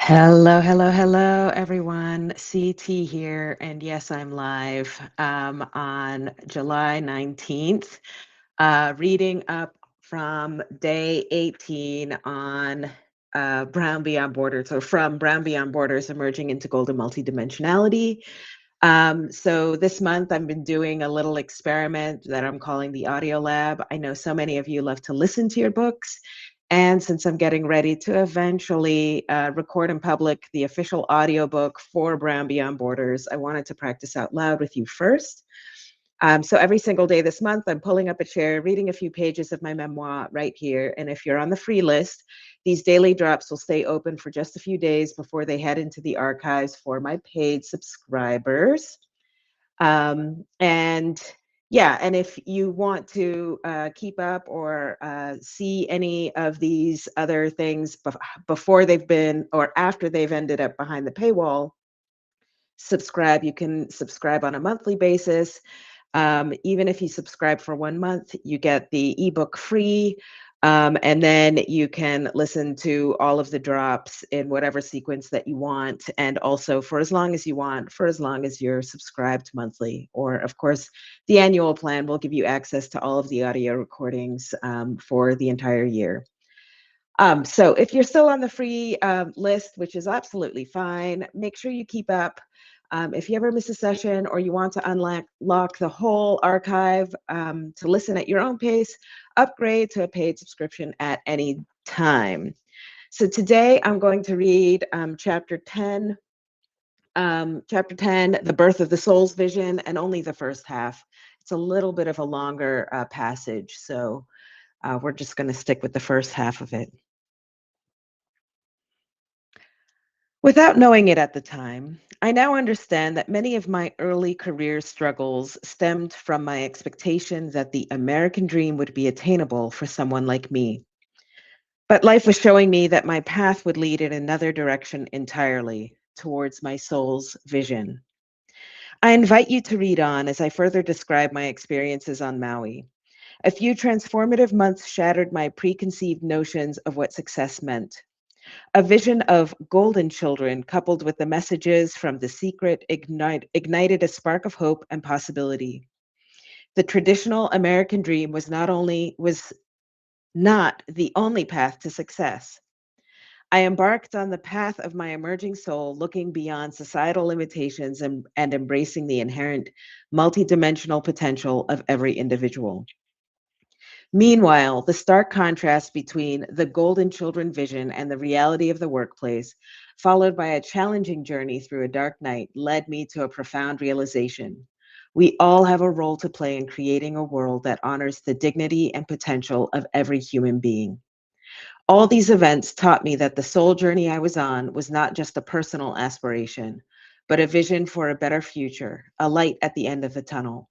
Hello, hello, hello, everyone. CT here. And yes, I'm live on July 19th, reading up from day 18 on Brown Beyond Borders, or from Brown Beyond Borders Emerging into Golden Multidimensionality. So this month I've been doing a little experiment that I'm calling the Audio Lab. I know so many of you love to listen to your books. And since I'm getting ready to eventually record in public the official audiobook for Brown Beyond Borders, I wanted to practice out loud with you first. So every single day this month, I'm pulling up a chair, reading a few pages of my memoir right here. And if you're on the free list, these daily drops will stay open for just a few days before they head into the archives for my paid subscribers. And yeah, and if you want to keep up or see any of these other things before they've been or after they've ended up behind the paywall, subscribe. You can subscribe on a monthly basis. Even if you subscribe for 1 month, you get the ebook free. And then you can listen to all of the drops in whatever sequence that you want. And also for as long as you want, for as long as you're subscribed monthly. Or, of course, the annual plan will give you access to all of the audio recordings for the entire year. So if you're still on the free list, which is absolutely fine, make sure you keep up. If you ever miss a session or you want to unlock the whole archive to listen at your own pace, upgrade to a paid subscription at any time. So today I'm going to read chapter 10, The Birth of the Soul's Vision, and only the first half. It's a little bit of a longer passage, so we're just going to stick with the first half of it. Without knowing it at the time, I now understand that many of my early career struggles stemmed from my expectation that the American dream would be attainable for someone like me. But life was showing me that my path would lead in another direction entirely, towards my soul's vision. I invite you to read on as I further describe my experiences on Maui. A few transformative months shattered my preconceived notions of what success meant. A vision of golden children, coupled with the messages from The Secret, ignited a spark of hope and possibility. The traditional American dream was not the only path to success. I embarked on the path of my emerging soul, looking beyond societal limitations and embracing the inherent multidimensional potential of every individual. Meanwhile, the stark contrast between the golden children vision and the reality of the workplace, followed by a challenging journey through a dark night, led me to a profound realization. We all have a role to play in creating a world that honors the dignity and potential of every human being. All these events taught me that the soul journey I was on was not just a personal aspiration, but a vision for a better future, a light at the end of the tunnel.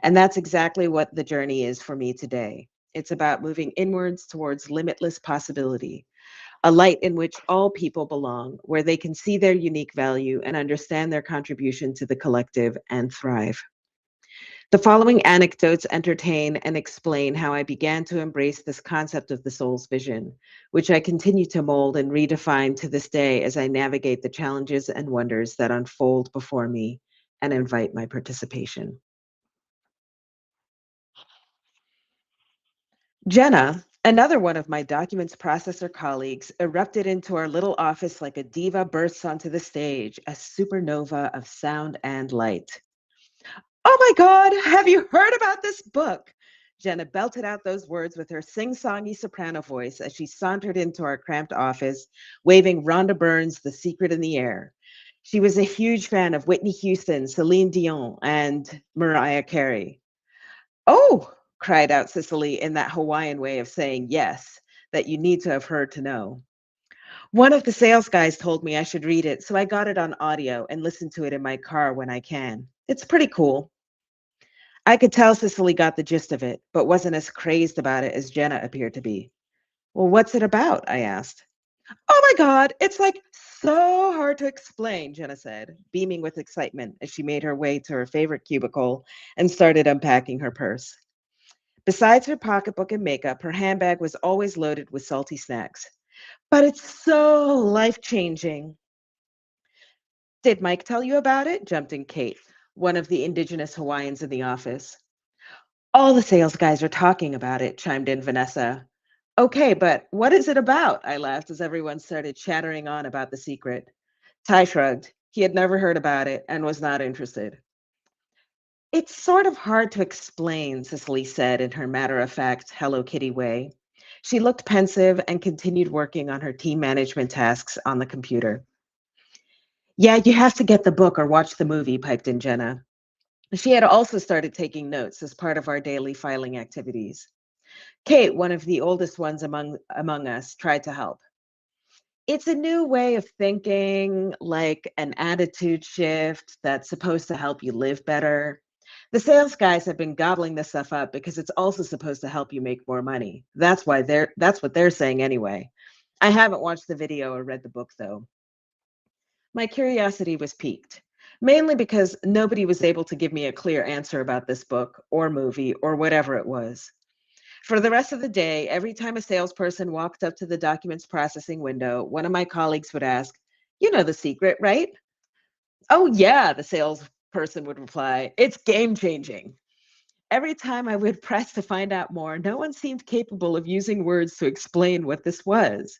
And that's exactly what the journey is for me today. It's about moving inwards towards limitless possibility, a light in which all people belong, where they can see their unique value and understand their contribution to the collective and thrive. The following anecdotes entertain and explain how I began to embrace this concept of the soul's vision, which I continue to mold and redefine to this day as I navigate the challenges and wonders that unfold before me and invite my participation. Jenna, another one of my documents processor colleagues, erupted into our little office like a diva bursts onto the stage, a supernova of sound and light. Oh my God, have you heard about this book? Jenna belted out those words with her sing-songy soprano voice as she sauntered into our cramped office, waving Rhonda Byrne's The Secret in the air. She was a huge fan of Whitney Houston, Celine Dion, and Mariah Carey. Oh, cried out Cicely in that Hawaiian way of saying yes, that you need to have heard to know. One of the sales guys told me I should read it, so I got it on audio and listen to it in my car when I can. It's pretty cool. I could tell Cicely got the gist of it, but wasn't as crazed about it as Jenna appeared to be. Well, what's it about? I asked. Oh my God, it's like so hard to explain, Jenna said, beaming with excitement as she made her way to her favorite cubicle and started unpacking her purse. Besides her pocketbook and makeup, her handbag was always loaded with salty snacks. But it's so life-changing. Did Mike tell you about it? Jumped in Kate, one of the indigenous Hawaiians in the office. All the sales guys are talking about it, chimed in Vanessa. Okay, but what is it about? I laughed as everyone started chattering on about the secret. Ty shrugged. He had never heard about it and was not interested. It's sort of hard to explain, Cicely said in her matter of fact, Hello Kitty way. She looked pensive and continued working on her team management tasks on the computer. Yeah, you have to get the book or watch the movie, piped in Jenna. She had also started taking notes as part of our daily filing activities. Kate, one of the oldest ones among us, tried to help. It's a new way of thinking, like an attitude shift that's supposed to help you live better. The sales guys have been gobbling this stuff up because it's also supposed to help you make more money. That's what they're saying anyway. I haven't watched the video or read the book though. My curiosity was piqued, mainly because nobody was able to give me a clear answer about this book or movie or whatever it was. For the rest of the day, every time a salesperson walked up to the documents processing window, one of my colleagues would ask, You know the secret, right? Oh, yeah, the salesperson would reply, It's game changing. Every time I would press to find out more, no one seemed capable of using words to explain what this was.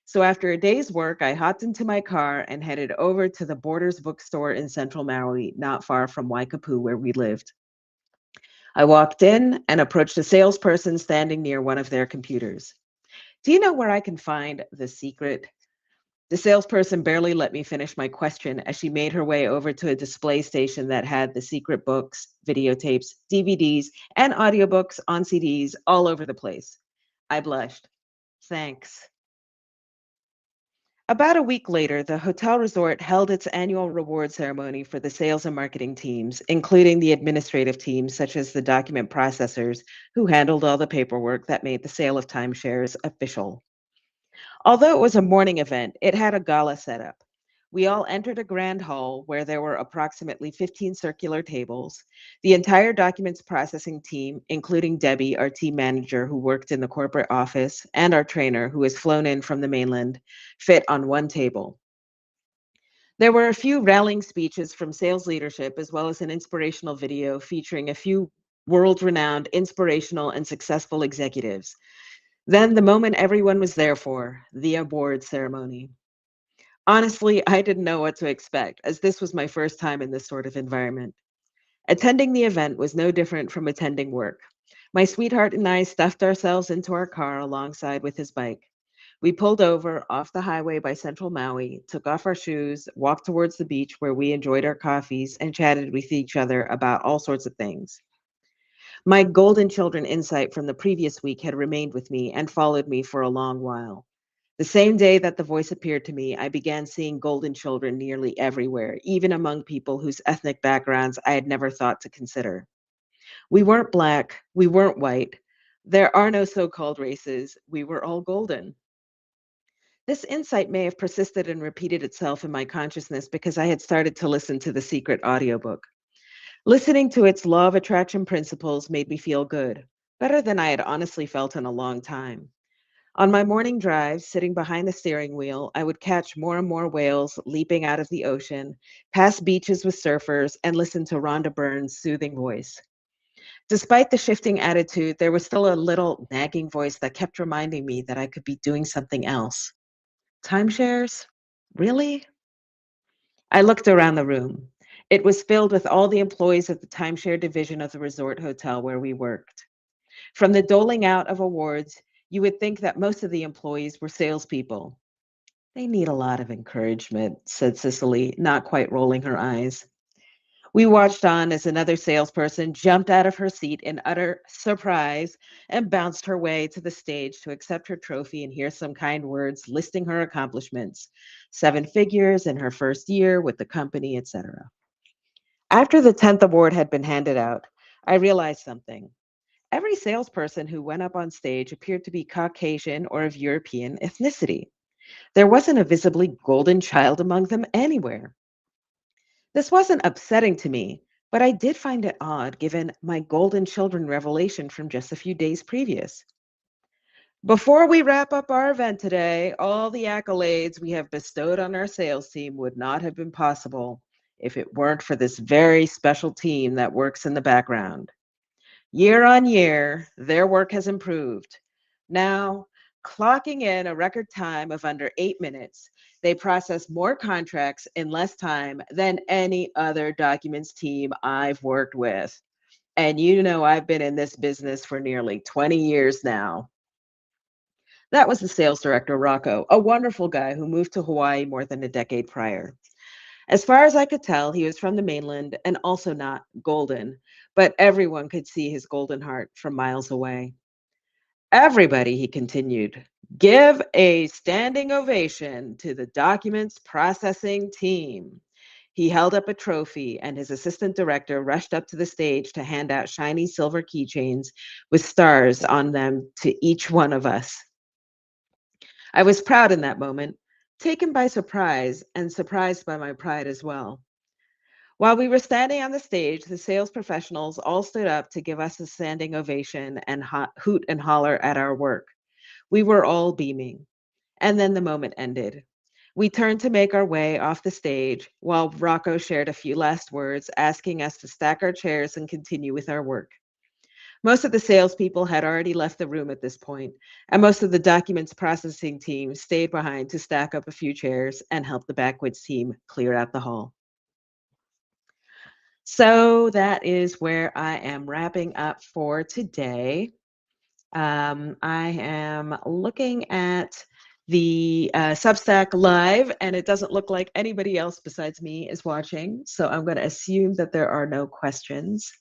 So after a day's work, I hopped into my car and headed over to the Borders bookstore in central Maui, not far from Waikapu, where we lived. I walked in and approached a salesperson standing near one of their computers. Do you know where I can find the secret? The salesperson barely let me finish my question as she made her way over to a display station that had the secret books, videotapes, DVDs, and audiobooks on CDs all over the place. I blushed. Thanks. About a week later, the hotel resort held its annual reward ceremony for the sales and marketing teams, including the administrative teams, such as the document processors, who handled all the paperwork that made the sale of timeshares official. Although it was a morning event, it had a gala setup. We all entered a grand hall where there were approximately 15 circular tables. The entire documents processing team, including Debbie, our team manager who worked in the corporate office, and our trainer who was flown in from the mainland, fit on one table. There were a few rallying speeches from sales leadership, as well as an inspirational video featuring a few world renowned, inspirational, and successful executives. Then the moment everyone was there for, the award ceremony. Honestly, I didn't know what to expect, as this was my first time in this sort of environment. Attending the event was no different from attending work. My sweetheart and I stuffed ourselves into our car alongside with his bike. We pulled over off the highway by central Maui, took off our shoes, walked towards the beach where we enjoyed our coffees, and chatted with each other about all sorts of things. My golden children insight from the previous week had remained with me and followed me for a long while. The same day that the voice appeared to me, I began seeing golden children nearly everywhere, even among people whose ethnic backgrounds I had never thought to consider. We weren't black, we weren't white. There are no so called races. We were all golden. This insight may have persisted and repeated itself in my consciousness because I had started to listen to the secret audiobook. Listening to its law of attraction principles made me feel good, better than I had honestly felt in a long time. On my morning drives, sitting behind the steering wheel, I would catch more and more whales leaping out of the ocean, pass beaches with surfers, and listen to Rhonda Byrne's soothing voice. Despite the shifting attitude, there was still a little nagging voice that kept reminding me that I could be doing something else. Timeshares? Really? I looked around the room. It was filled with all the employees of the timeshare division of the resort hotel where we worked. From the doling out of awards, you would think that most of the employees were salespeople. They need a lot of encouragement, said Cicely, not quite rolling her eyes. We watched on as another salesperson jumped out of her seat in utter surprise and bounced her way to the stage to accept her trophy and hear some kind words listing her accomplishments, 7 figures in her first year with the company, etc. After the 10th award had been handed out, I realized something. Every salesperson who went up on stage appeared to be Caucasian or of European ethnicity. There wasn't a visibly golden child among them anywhere. This wasn't upsetting to me, but I did find it odd given my golden children revelation from just a few days previous. Before we wrap up our event today, all the accolades we have bestowed on our sales team would not have been possible if it weren't for this very special team that works in the background. Year on year, their work has improved. Now, clocking in a record time of under 8 minutes, they process more contracts in less time than any other documents team I've worked with. And you know, I've been in this business for nearly 20 years now. That was the sales director, Rocco, a wonderful guy who moved to Hawaii more than a decade prior. As far as I could tell, he was from the mainland and also not golden, but everyone could see his golden heart from miles away. Everybody, he continued, give a standing ovation to the documents processing team. He held up a trophy, and his assistant director rushed up to the stage to hand out shiny silver keychains with stars on them to each one of us. I was proud in that moment, taken by surprise and surprised by my pride as well. While we were standing on the stage, the sales professionals all stood up to give us a standing ovation and hoot and holler at our work. We were all beaming. And then the moment ended. We turned to make our way off the stage while Rocco shared a few last words, asking us to stack our chairs and continue with our work. Most of the salespeople had already left the room at this point, and most of the documents processing team stayed behind to stack up a few chairs and help the backwoods team clear out the hall. So that is where I am wrapping up for today. I am looking at the Substack live, and it doesn't look like anybody else besides me is watching. So I'm going to assume that there are no questions.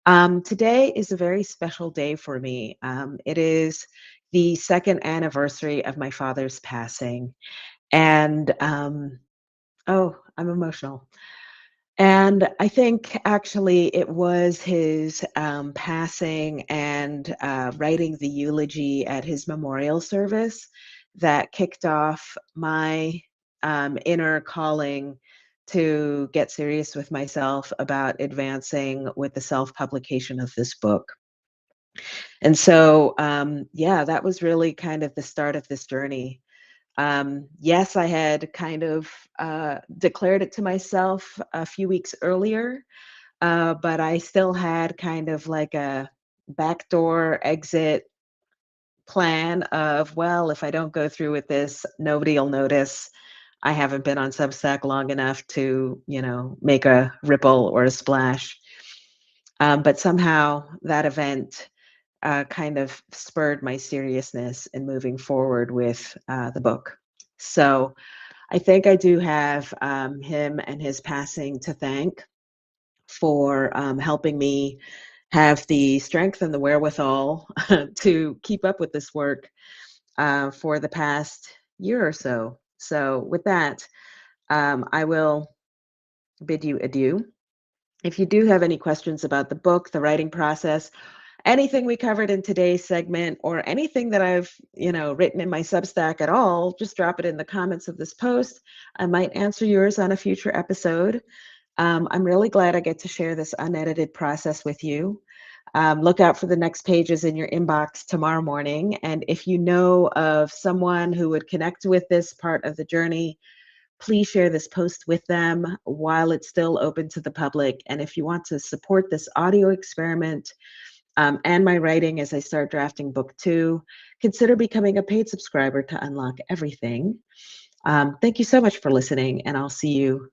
Today is a very special day for me. It is the second anniversary of my father's passing. And oh, I'm emotional. And I think actually it was his passing and writing the eulogy at his memorial service that kicked off my inner calling to get serious with myself about advancing with the self publication of this book. And so, yeah, that was really kind of the start of this journey. Yes, I had kind of declared it to myself a few weeks earlier, but I still had kind of like a backdoor exit plan of, well, if I don't go through with this, nobody will notice. I haven't been on Substack long enough to, make a ripple or a splash. But somehow that event kind of spurred my seriousness in moving forward with the book. So I think I do have him and his passing to thank for helping me have the strength and the wherewithal to keep up with this work for the past year or so. So, with that, I will bid you adieu. If you do have any questions about the book, the writing process, anything we covered in today's segment, or anything that I've, written in my Substack at all, just drop it in the comments of this post. I might answer yours on a future episode. I'm really glad I get to share this unedited process with you. Look out for the next pages in your inbox tomorrow morning. And if you know of someone who would connect with this part of the journey, please share this post with them while it's still open to the public. And if you want to support this audio experiment and my writing as I start drafting book 2, consider becoming a paid subscriber to unlock everything. Thank you so much for listening, and I'll see you